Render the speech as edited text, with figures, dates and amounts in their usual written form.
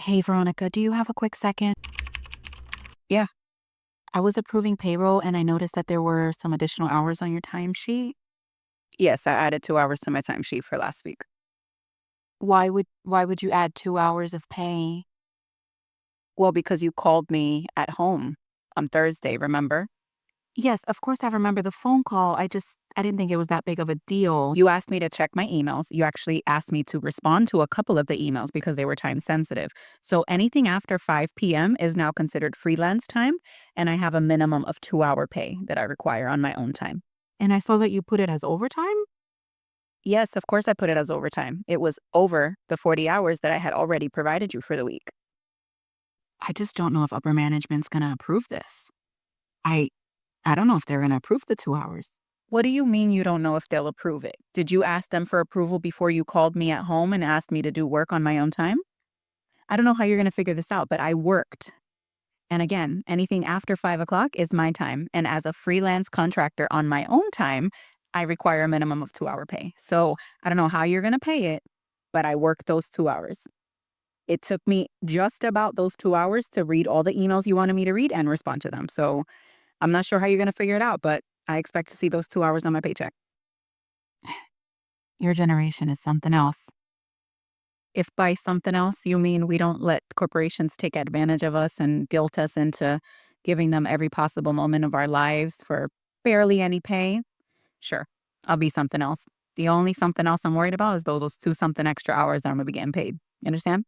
Hey, Veronica, do you have a quick second? Yeah. I was approving payroll and I noticed that there were some additional hours on your timesheet. Yes, I added 2 hours to my timesheet for last week. Why would you add 2 hours of pay? Well, because you called me at home on Thursday, remember? Yes, of course I remember the phone call. I didn't think it was that big of a deal. You asked me to check my emails. You actually asked me to respond to a couple of the emails because they were time sensitive. So anything after 5 p.m. is now considered freelance time, and I have a minimum of 2-hour pay that I require on my own time. And I saw that you put it as overtime? Yes, of course I put it as overtime. It was over the 40 hours that I had already provided you for the week. I just don't know if upper management's gonna approve this. I I don't know if they're gonna approve the 2 hours. What do you mean you don't know if they'll approve it? Did you ask them for approval before you called me at home and asked me to do work on my own time? I don't know how you're going to figure this out, but I worked. And again, anything after 5 o'clock is my time. And as a freelance contractor on my own time, I require a minimum of 2-hour pay. So I don't know how you're going to pay it, but I worked those 2 hours. It took me just about those 2 hours to read all the emails you wanted me to read and respond to them. So I'm not sure how you're going to figure it out, but I expect to see those 2 hours on my paycheck. Your generation is something else. If by something else you mean we don't let corporations take advantage of us and guilt us into giving them every possible moment of our lives for barely any pay, sure, I'll be something else. The only something else I'm worried about is those two something extra hours that I'm gonna be getting paid. You understand?